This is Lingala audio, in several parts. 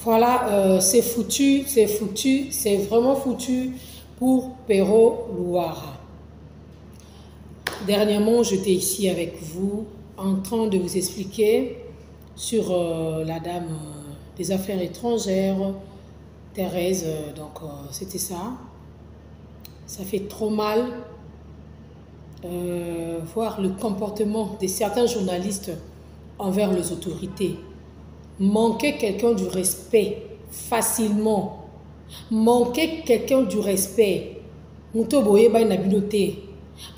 Voilà, c'est foutu, c'est vraiment foutu pour Pero Luara. Dernièrement, j'étais ici avec vous en train de vous expliquer sur la dame des affaires étrangères, Thérèse, c'était ça. Ça fait trop mal voir le comportement de certains journalistes envers les autorités. Manquer quelqu'un du respect facilement. Manquer quelqu'un du respect.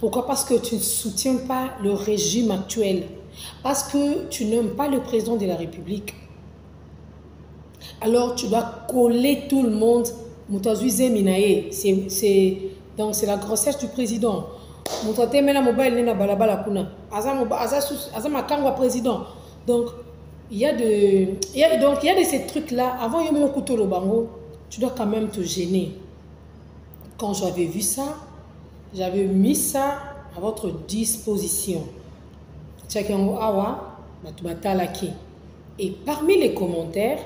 Pourquoi? Parce que tu ne soutiens pas le régime actuel. Parce que tu n'aimes pas le président de la République. Alors tu dois coller tout le monde. C'est la grossesse du président. Donc, il y a de ces trucs-là. Avant, tu dois quand même te gêner. Quand j'avais vu ça, j'avais mis ça à votre disposition. Et parmi les commentaires,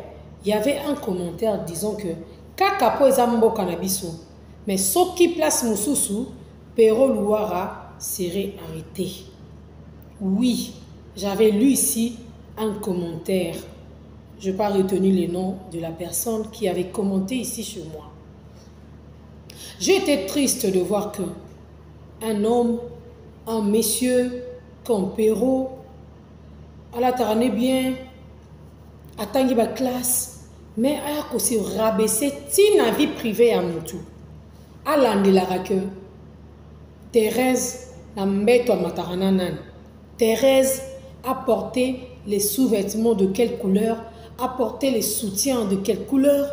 il y avait un commentaire disant que Kakapo ezambo kanabiso, mais ce qui place Moussousou, Pero Luara serait arrêté. Oui, j'avais lu ici un commentaire. Je n'ai pas retenu le nom de la personne qui avait commenté ici sur moi. J'ai été triste de voir que un homme, un monsieur comme Pero, à la tarane bien, à tangi ba classe, mais à se rabaisser tina vie privée à Moutou. À l'andelara que Thérèse n'a mbeto matarananan. Thérèse a porté les sous-vêtements de quelle couleur, a porté les soutiens de quelle couleur.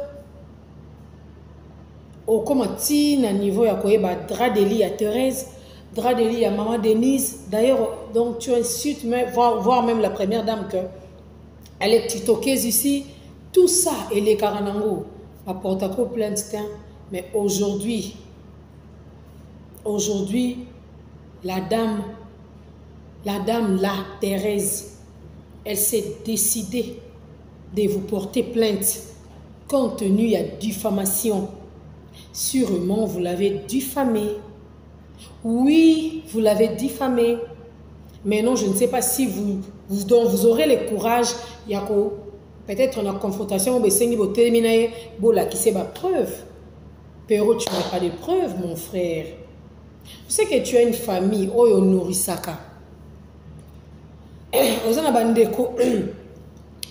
Au comme tina niveau ya koyeba Dradeli à Thérèse, Dradeli à maman Denise. D'ailleurs, donc tu insultes, voir même la première dame que elle est titoqueuse ici. Tout ça, et les Karanango, apporte à quoi plein de temps. Mais aujourd'hui, la dame, Thérèse, elle s'est décidée de vous porter plainte compte tenu à diffamation. Sûrement, vous l'avez diffamé. Oui, vous l'avez diffamé. Mais non, je ne sais pas si vous aurez le courage, Yako. Peut-être dans la confrontation, qui c'est ma preuve. Pero, tu n'as pas de preuve, mon frère. Tu sais que tu as une famille, Oyo Norisaka. Ozana bandeko,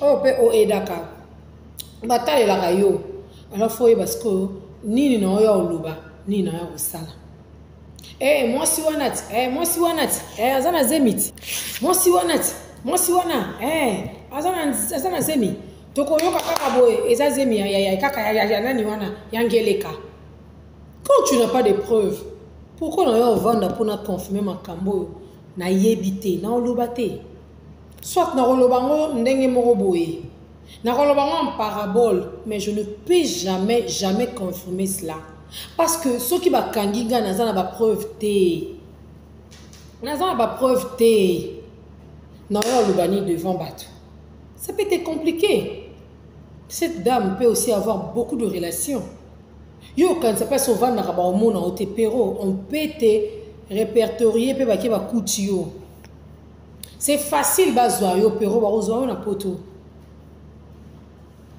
Ope Edaka. Bataille la rayo. Alors, faut parce que ni na oyo oluba, ni na oyo sala. Moi si wanat, azana zemit. Moi si wana, azana zemi. Toko yoka kaka boye, eza zemi ya kaka ya nani wana, yangeleka. Quand tu n'as pas de preuves, pourquoi on va vendre pour confirmer ma cambo na yebite, na olobate? Soit na olobango ndenge moko boye. Na olobango en parabole, mais je ne peux jamais confirmer cela. Parce que ceux qui va kanginga n'a pas preuve té. N'a pas preuve té. Na olobani devant Batou. Ça peut être compliqué. Cette dame peut aussi avoir beaucoup de relations. Yo, quand ça passe au vent, on peut te répertorier, c'est facile,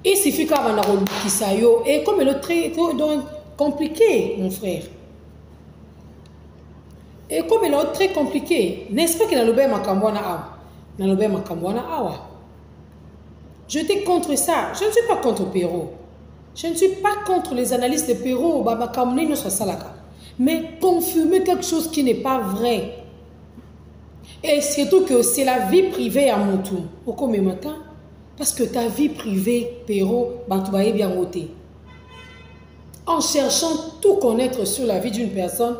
il suffit qu'on a et comme le très compliqué, mon frère. Et comme il est très compliqué, n'est-ce pas qu'il a le bien j'étais contre ça. Je ne suis pas contre Pero. Je ne suis pas contre les analystes de Pero. Mais confirmer quelque chose qui n'est pas vrai. Et surtout que c'est la vie privée à mon tour. Pourquoi mes matins? Parce que ta vie privée, Pero, tu vas bien ôter. En cherchant tout connaître sur la vie d'une personne,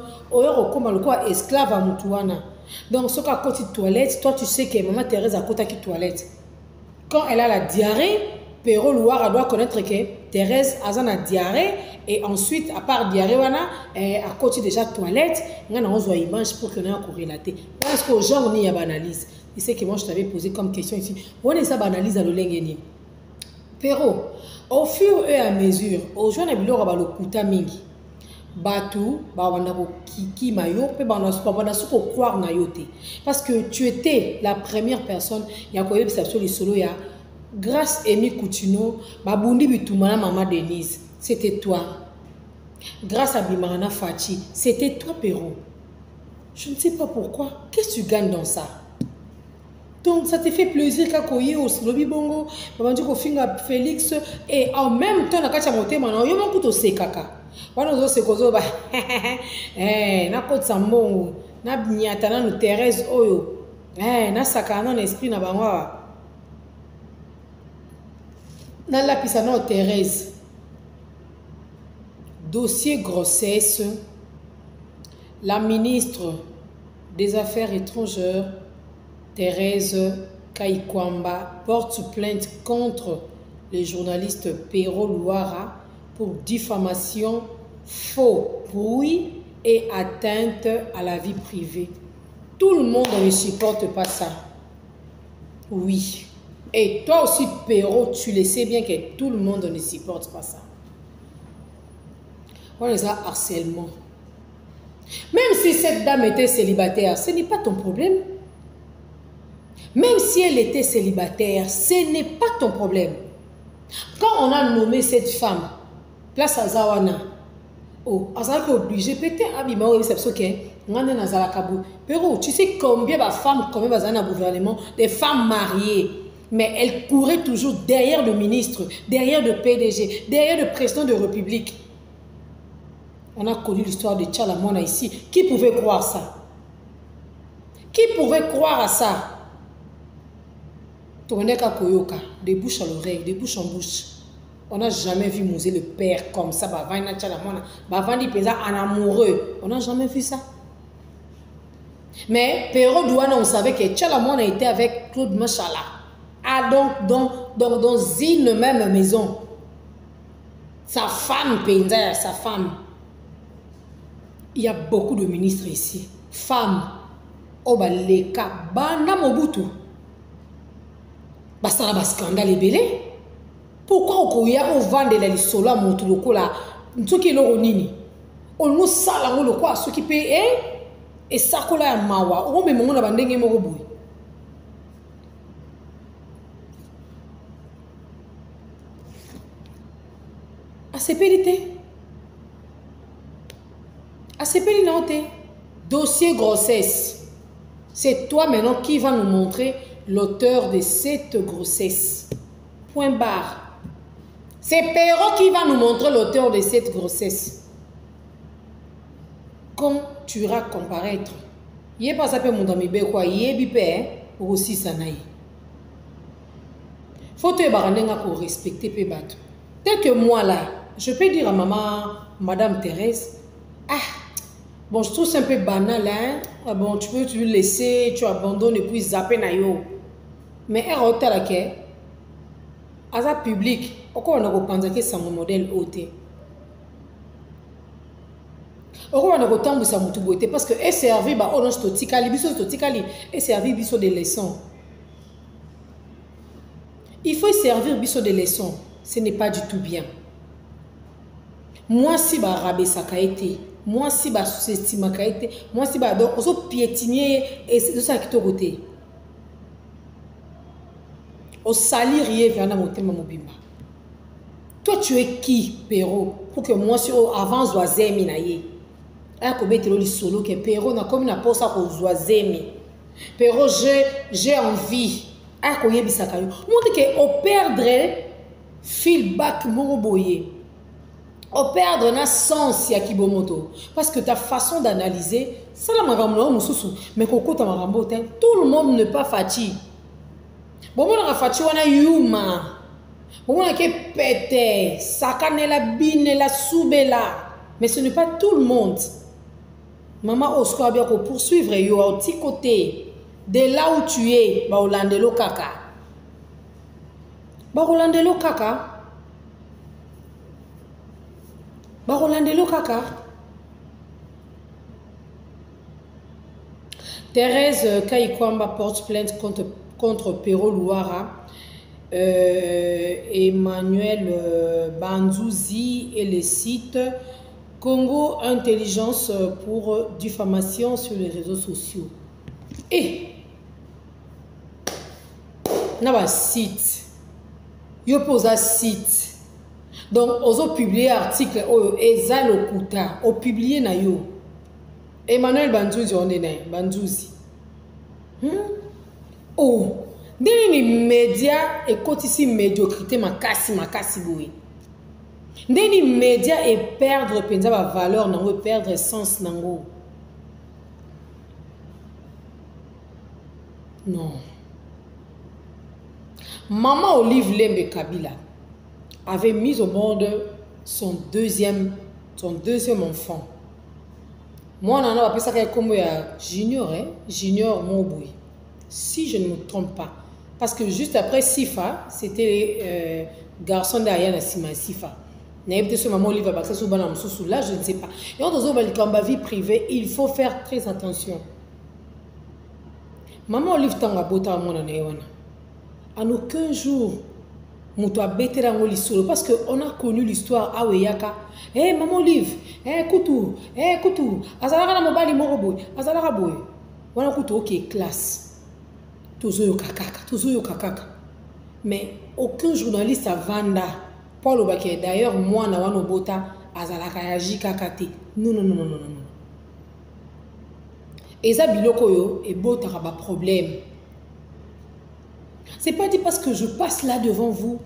esclave à Moutouana. Donc, ce qu'à côté de toilette, toi tu sais que maman Thérèse à côté de toilette. Quand elle a la diarrhée, Pero Luara doit connaître que Thérèse a la diarrhée et ensuite, à part diarrhée, à côté déjà toilette, on a une image pour qu'on ait un corrélaté. Parce qu'aux gens, on y a une analyse. Et c'est que moi, je t'avais posé comme question ici. On est ça, analyse à l'olengeni. Pero, au fur et à mesure, aux gens qui ont le kuta mingi, batu, kiki mayo, pe croire na yote. Parce que tu étais la première personne, il y a quoi sur les solo ya, grâce à Amy Coutinho, babundi bitumana maman Denise, c'était toi. Grâce à Bimarana Fati, c'était toi Pero. Je ne sais pas pourquoi. Qu'est-ce que tu gagnes dans ça? Donc ça te fait plaisir quand tu es au lobby bongo, Félix, et en même temps, tu as monté maintenant, tu as monté kaka. Wana zo se kozo ba na kotsa mbongo na binyata na no Thérèse oyo na sakana na esprit na bango na lapisa na Thérèse dossier grossesse. La ministre des Affaires étrangères Thérèse Kaikwamba porte plainte contre le journaliste Pero Luara pour diffamation, faux bruit et atteinte à la vie privée. Tout le monde ne supporte pas ça. Oui. Et toi aussi, Pero, tu le sais bien que tout le monde ne supporte pas ça. On les a harcèlement. Même si cette dame était célibataire, ce n'est pas ton problème. Même si elle était célibataire, ce n'est pas ton problème. Quand on a nommé cette femme, place à Zawana, oh, Azara est obligé, peut-être, Abima, oui, c'est parce que, Pero, tu sais combien de femmes, combien de gouvernement, des femmes mariées, mais elles couraient toujours derrière le ministre, derrière le PDG, derrière le président de la République. On a connu l'histoire de Tchalamona ici. Qui pouvait croire ça? Qui pouvait croire à ça? Tourneka Koyoka, de bouche à l'oreille, de bouche en bouche. On n'a jamais vu Mosé le père comme ça. Bavana Tchalamona, Bavandi Pesa en amoureux. On n'a jamais vu ça. Mais Pero Douana, on savait que Tchalamona était avec Claude Machala. Ah, dans une même maison. Sa femme, Penza, sa femme. Il y a beaucoup de ministres ici. Femmes. Obaleka. Bana Mobutu. Basara ba scandale belé. Pourquoi okoya ovande la lisolo a montu lokola ntoki lo nini? Olmo sala ngo lokwa soki pe et sakola ya mawa. O me mongo na bandenge moko boy. Asepelite. Dossier grossesse. C'est toi maintenant qui va nous montrer l'auteur de cette grossesse. Point barre. C'est Pero qui va nous montrer l'auteur de cette grossesse. Quand tu iras comparaître, il n'y a pas ça pour mon ami quoi, il y a bipé aussi ça naï. Faut te barandenga pour respecter pe bateau. Tel que moi là, je peux dire à maman, Madame Thérèse, ah, bon, je trouve c'est un peu banal, hein. Ah bon, tu peux tu laisser, tu abandonnes et puis zapper na yo. Mais elle a la que, à sa public, pourquoi on a pensé que c'est mon modèle ôté? Pourquoi on a autant de sa moutouboté? Parce que elle servit, bah, on a stotikali, biso stotikali, elle servit biso des leçons. Il faut servir biso des leçons. Ce n'est pas du tout bien. Moi, si bah rabé ça a été, moi si bah sous-estime a été, moi si bah donc on piétiner et c'est ça qui te côté. Au salir rien vers monter ma mobimba. Toi tu es qui, Pero, pour que moi si avant zoazemi na ye. Ah ko betelo li solo que Pero na comme na posa ko zoazemi. Pero j'ai envie. Ah ko yebisa kayo. Montre que au perdre feedback mon boyer. Au perdre na sens ya kibomoto parce que ta façon d'analyser ça la marambo mususu mais koko ta marambo tout le monde ne pas fati bon on a fati wana yuma bon on a ke pété sakane la bine la soubela mais ce n'est pas tout le monde maman Oscar bien ko poursuivre yo au petit côté de là où tu es ba olandelo kaka Barolandelo kaka. Thérèse Kaikwamba porte plainte contre Pero Luara. Emmanuel Banzouzi et le site Congo Intelligence pour diffamation sur les réseaux sociaux. Et na ba site yo pose un site donc ozo publier article oyo eza lokuta o publier na yo Emmanuel Banzouzi on est Banzouzi oh ndeni ni média et kotisi médiocrité makasi boye ndeni média et perdre penza ba valeur nango perdre sens nango non. Maman Olive Lembe Kabila avait mis au monde son deuxième enfant. Moi, on a appelé ça comme Junior, hein? Junior Moboui. Si je ne me trompe pas. Parce que juste après Sifa, c'était garçon d'Ariane Sifa. Maman Olive a passé sous Banam sous là, je ne sais pas. Et dans ma vie privée, il faut faire très attention. Maman Olive Tanga Bota mon anéwana. En aucun jour, Moutoua Beterango l'histoire parce qu'on a connu l'histoire à Weyaka. Eh, Maman Olive, Koutou, Azalaka na mobali moroboy, Azalaka boy. Wana Koutou, ok, classe. Tozo kakaka. Mais aucun journaliste à Vanda, Paul Obake, d'ailleurs, moi, na wano bota, Azalaka yaji kakate. Non. Et ça, biloko yo, et bota ba problème. C'est pas dit parce que je passe là devant vous.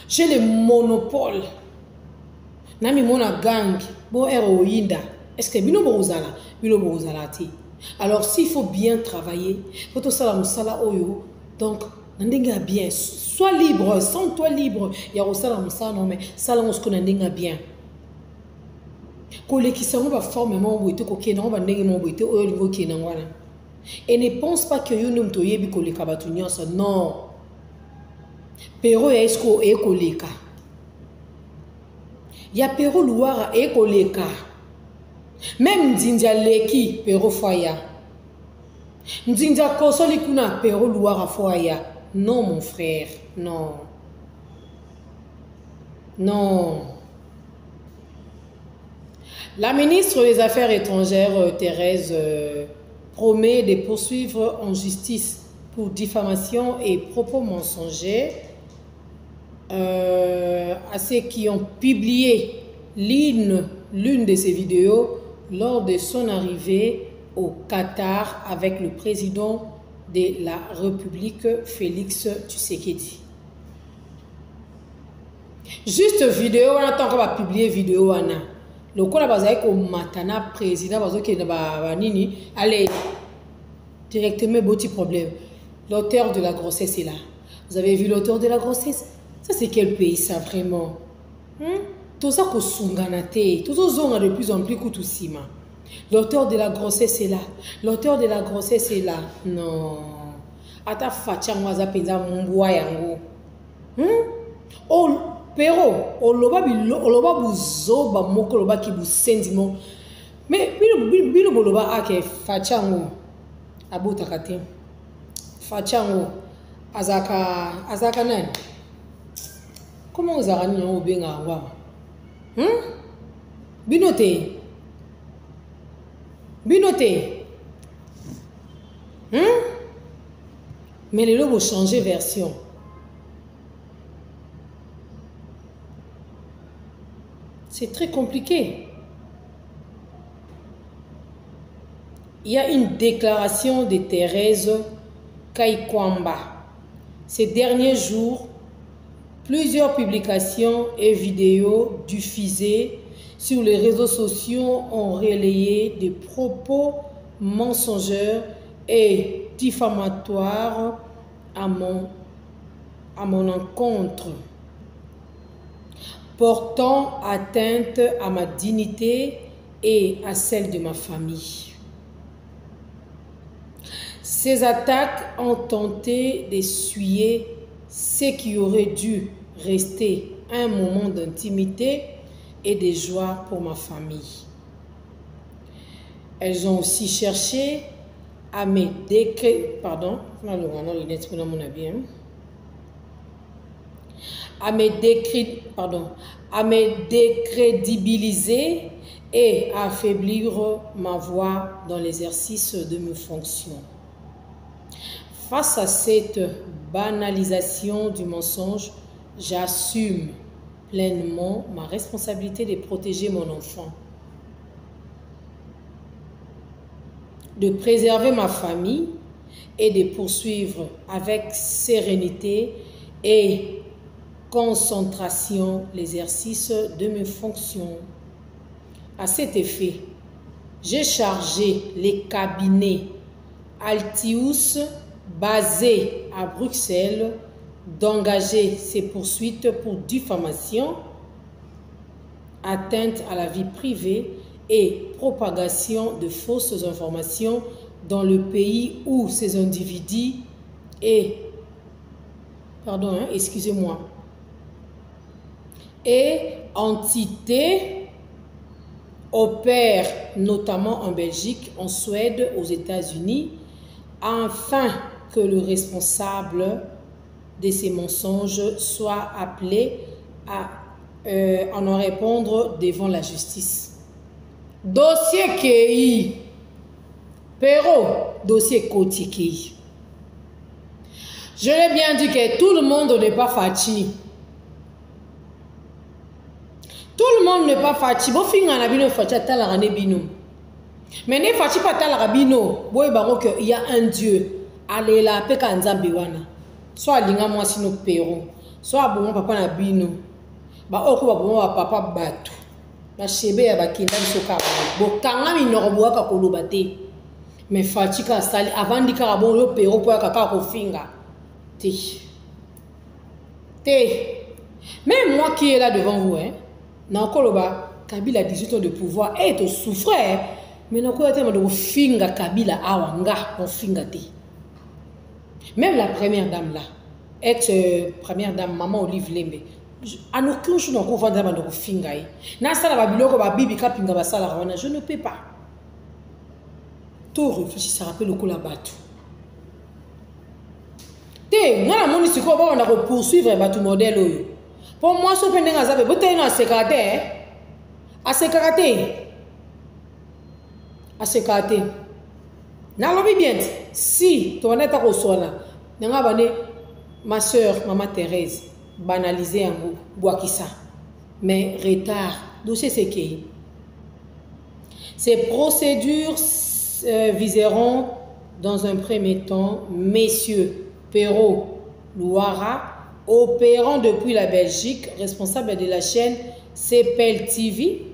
J'ai le monopole. Nami mona gang. Bon héroïne. Est-ce que bino borozala? Bino borozala ti. Alors s'il faut bien travailler, faut tout ça musala oyo. Donc nandenga bien. Sois libre, sens-toi libre. Ya osala musala non mais sala musko nandenga bien. Kole ki sango ba forme mo boite ko kena ba ndenge mo boite oyo lingo kena ngwana. Et ne pense pas que yo nomto yebi kole kabatu nyonso. Non. Pero ya esko ekoleka. Ya pero luara ekoleka. Même Ndindia leki pero foya. Ndindia kosoli kuna pero luara foya. Non mon frère, non. Non. La ministre des Affaires étrangères, Thérèse, promet de poursuivre en justice pour diffamation et propos mensongers à ceux qui ont publié l'une de ces vidéos lors de son arrivée au Qatar avec le président de la République, Félix Tshisekedi. Juste vidéo, on attend qu'on va publier vidéo. Le coup, on a dit matana président, allez, directement, petit problème. L'auteur de la grossesse est là. Vous avez vu l'auteur de la grossesse? Ça, c'est quel pays, ça, vraiment? Tout ça, tout ça, de plus en plus coutoussima. L'auteur de la grossesse est là. L'auteur de la grossesse est là. Non. Ata fachanwaza penza mbwa yango. Oh, pero, oloba buzoba moko loba ki busendimo. Mais bino boloba ake fachango. Abuta kate. Fachango. Azaka nani? Comment vous avez dit que vous avez Binote. Mais les lobes ont changé version. C'est très compliqué. Il y a une déclaration de Thérèse Kaikwamba. Ces derniers jours, plusieurs publications et vidéos diffusées sur les réseaux sociaux ont relayé des propos mensongers et diffamatoires à mon encontre, portant atteinte à ma dignité et à celle de ma famille. Ces attaques ont tenté d'essuyer ce qui aurait dû rester un moment d'intimité et de joie pour ma famille. Elles ont aussi cherché à me décréter... Pardon, à me décrédibiliser et à affaiblir ma voix dans l'exercice de mes fonctions. Face à cette banalisation du mensonge, j'assume pleinement ma responsabilité de protéger mon enfant, de préserver ma famille et de poursuivre avec sérénité et concentration l'exercice de mes fonctions. À cet effet, j'ai chargé les cabinets Altius basés à Bruxelles d'engager ces poursuites pour diffamation, atteinte à la vie privée et propagation de fausses informations dans le pays où ces individus et entités opèrent, notamment en Belgique, en Suède, aux États-Unis, afin que le responsable de ces mensonges soit appelé à en répondre devant la justice. Dossier KI. Pero, dossier Kotiki. Je l'ai bien dit que tout le monde n'est pas fatigué. Tout le monde n'est pas fatigué. Bon, fin à bino fatigué à la bino. Mais ne fatigué pas à la bino. Boy baro que il y a un Dieu. Allez la peka nzambiwana. Soit linga moi sino pero. Soit bon papa na bino. Ba oko ba bon papa batu. Ba chebe ya bakinda bisoka. Bo kanga minorobo ka koloba te. Mais fatigué à sali avant di karabon yo pero po kaka ko finga. Même moi qui est là devant vous, Kabila a 18 ans de pouvoir et tu souffres, mais non, de finga Kabila awanga on finga te. Même la première dame là, ex-première dame, maman Olive Lembe, à aucun jour on va dire de finga. Na sala babiloko ba bibi kapinga ba sala wana, je ne peux pas. Tout réfléchir, ça rappelle le coup la batte. Moi, la si on a poursuivre le modèle. Pour moi, ce que je à ce caractère. Bien, si tu es à Rossola, ma soeur, maman Thérèse, banaliser un bois qui ça. Mais retard, dossier c'est qui? Ces procédures viseront dans un premier temps, messieurs Pero Louara, opérant depuis la Belgique, responsable de la chaîne CPL TV.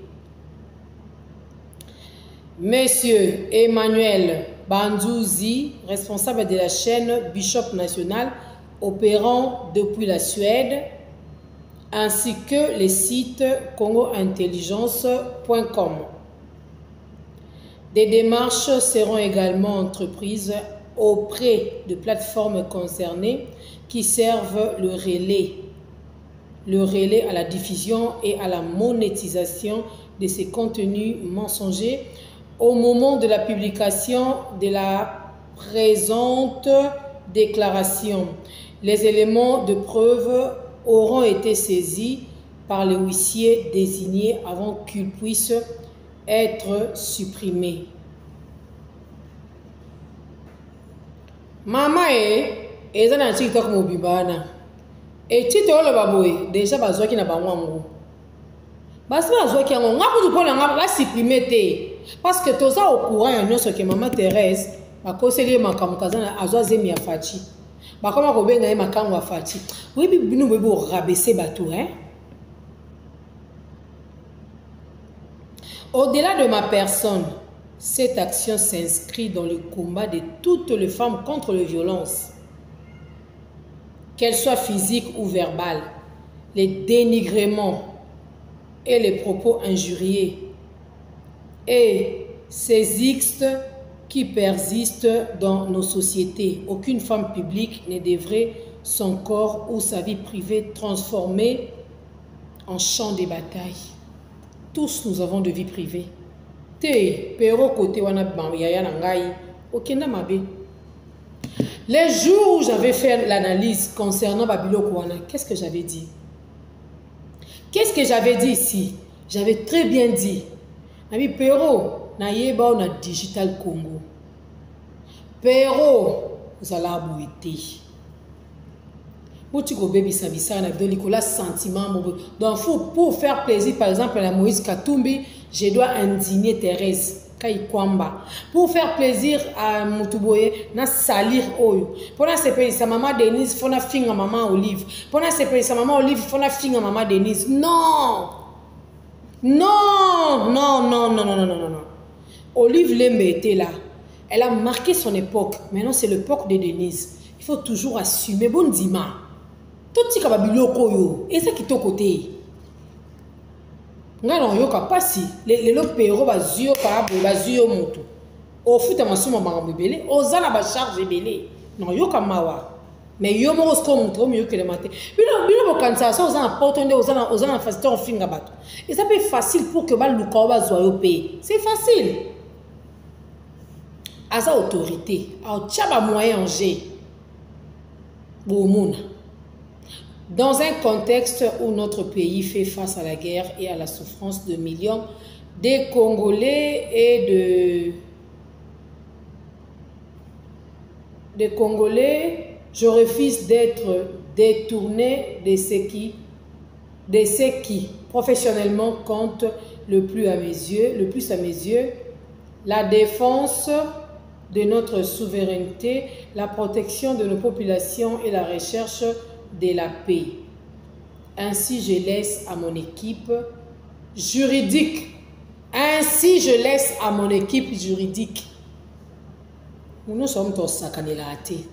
Monsieur Emmanuel Bandouzi, responsable de la chaîne Bishop National, opérant depuis la Suède, ainsi que les sites congointelligence.com. Des démarches seront également entreprises auprès de plateformes concernées qui servent le relais à la diffusion et à la monétisation de ces contenus mensongers au moment de la publication de la présente déclaration. Les éléments de preuve auront été saisis par les huissiers désignés avant qu'ils puissent être supprimés. Maman est dans TikTok mobibana. Et TikTok le baboy déjà bazwa ki na bangwango. Basi bazwa ki ngo ngapu du pona ngapa supprimer te. Parce que toza au courant non ce que maman Thérèse ba koseli makamukazana azwa zemi ya fachi. Ba koma ko benga makango ya fachi. Oui binu bebo rabaisser batou hein. Au-delà de ma personne, cette action s'inscrit dans le combat de toutes les femmes contre les violences, qu'elles soient physiques ou verbales, les dénigrements et les propos injurieux, et ces X qui persistent dans nos sociétés. Aucune femme publique ne devrait son corps ou sa vie privée transformer en champ de bataille. Tous nous avons de vie privée. Te pero côté wana yaya na ngai okenda mabe. Les jours où j'avais fait l'analyse concernant Babilo Kouana, qu'est-ce que j'avais dit? Qu'est-ce que j'avais dit ici? J'avais très bien dit. Nabi Pero, na yeba na Digital Congo. Pero, vous allez abouiter. Sentiment. Donc, pour faire plaisir, par exemple, à Moïse Katumbi, je dois indigner Thérèse. Pour faire plaisir à Moutouboye, na salir Oyo. Pour se payer sa maman Denise, faut na finga maman Olive. Pour se payer sa maman Olive, faut na finga maman Denise. Non! Non! Non, non, non, non, non, non, non. Olive Lembe était là. Elle a marqué son époque. Maintenant, c'est l'époque de Denise. Il faut toujours assumer. Bon dima. Tout ce qui est biloko yo. Et ça qui est au côté. Nga non yoka pasi. Les lots péro bazio parabo bazio moto. Au foot à ma somme à belé. Ozana ba charge belé. Non yoka mawa. Mais yo mo sko moto mieux que le matin. Bilo mo kansa ça ozana portonde ozana facilité en finga bato. Et ça peut être facile pour que ba luka ba zoyo paye. C'est facile. À sa autorité, à tchaba moyen en G. Dans un contexte où notre pays fait face à la guerre et à la souffrance de millions de Congolais et de Congolais, je refuse d'être détourné de ce qui professionnellement compte le plus à mes yeux, la défense de notre souveraineté, la protection de nos populations et la recherche de la paix. Ainsi, je laisse à mon équipe juridique. Ainsi, je laisse à mon équipe juridique. Nous sommes tous sacanelatés.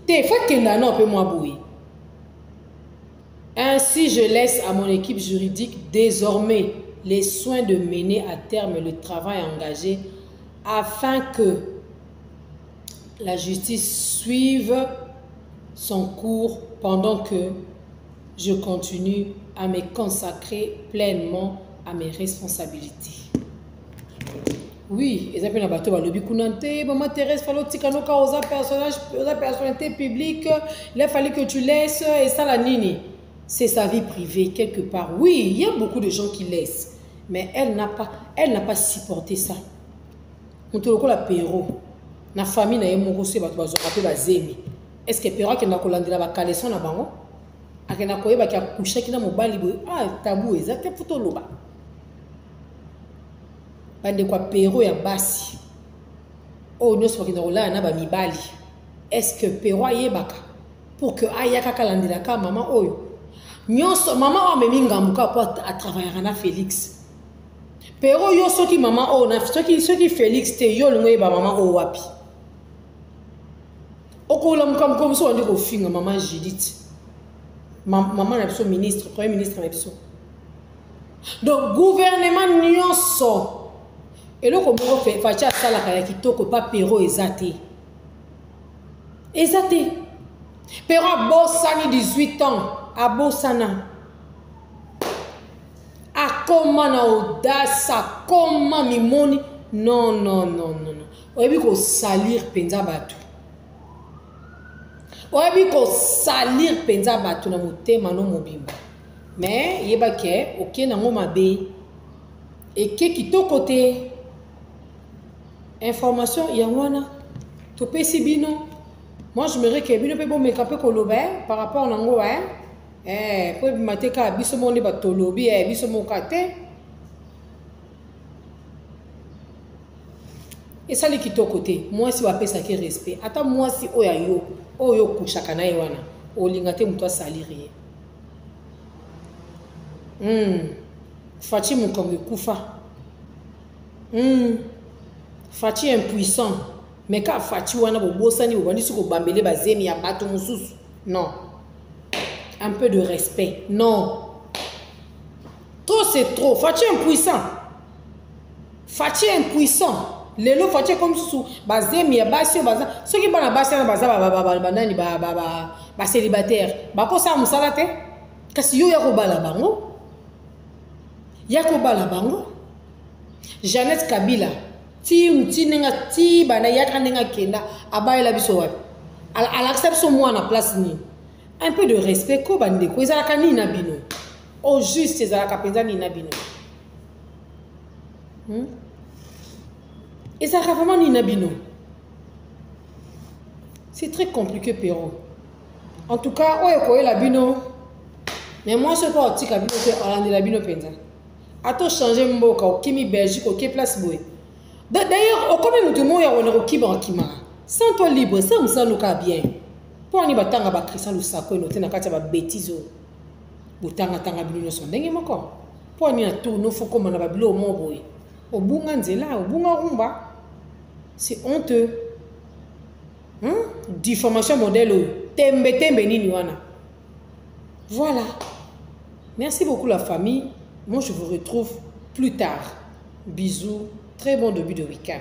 Ainsi, je laisse à mon équipe juridique désormais les soins de mener à terme le travail engagé afin que la justice suive son cours pendant que je continue à me consacrer pleinement à mes responsabilités. Oui, ils appellent un bateau à l'objet kunante, maman Thérèse Falotikanoka aux personnalités publiques, il a fallu que tu laisses et ça la nini. C'est sa vie privée quelque part. Oui, il y a beaucoup de gens qui laissent, mais elle n'a pas supporté ça. On te le la péro. Na famille na yemo kose bato bazoka pe bazemi. Est-ce que pera ke na kolandela ba kaleson na bango? Akena koyeba ki akusha kina mobali boy. Ah tabou ezate futo loba. Bande kwa pero ya basi. Oh nyos bakina kola na ba mibali. Est-ce que pero yebaka pour que ayaka kalandela ka mama oyo. Nyos mama o memi ngamuka po à travailler na Félix. Pero yo soki mama o na soki Félix te yo lungwe ba mama o wapi. Okola mukam comme ça on dit ko finga maman Judith. Maman na biso ministre, premier ministre na biso. Donc gouvernement nyonso. Et le komoko fait facha sala kaya kitoko pa pero ezate. Ezate. Pero abosani 18 ans, abosana. A comment na audace, comment mimoni. Non non non non non. Oyebi ko salir penza batu. Oyebi ko salir penza batu na motema no mobimba. Mais yeba ke ok na ngoma be. Et ke kitoko te. Information yangwana. To pesi bino. Moi je me récupère bino pe bon me kapé ko loba par rapport na ngo pour mateka biso monde batolobi biso mokate. Et ça les quitte au côté. Moi si wapé ça qui respect. Attends moi si oyo kushaka na wana. Olingate mutwa salirié. Fati mukonge kufa. Fati impuissant. Mais quand Fati wana bobosani bobandi suko bambele bazemi ya bato mususu. Non. Un peu de respect. Non. Trop c'est trop. Fati impuissant. Fati impuissant. Lelo Fati comme sous bazemi ya basi baza. Ceux qui bana basi na baza banani ba célibataire. Ba ko sa musala te. Kasi yo ya ko bala bango. Ya ko bala bango. Jeannette Kabila. Ti mtinenga ti bana yakandinga kenda abayela biso wapi Elle accepte son moi à la place ni. Un peu de respect, ko bande ko ezalaka ni na bino. Au juste ezalaka penza ni na bino. Ezalaka vraiment ni na bino. C'est très compliqué, Péro. En tout cas, oye la bino. Mais moi, je ne sais pas si la bino penza. Ato changer mboka, au Kimi Belgique, au place boy. D'ailleurs, comme tout le monde a un Kimi en Kimara. Sans toi libre, ça me semble bien. Pour ni batanga ba Christian lu sako no tena kati ba bêtise botanga tanga bino son ndenge moko. Pour ni na tour no foko mana ba bilo mo boy. Obunga nzela, obunga rumba. C'est honteux. Diffamation modèle tembe nini wana. Voilà. Merci beaucoup la famille. Moi je vous retrouve plus tard. Bisous. Très bon début de week-end.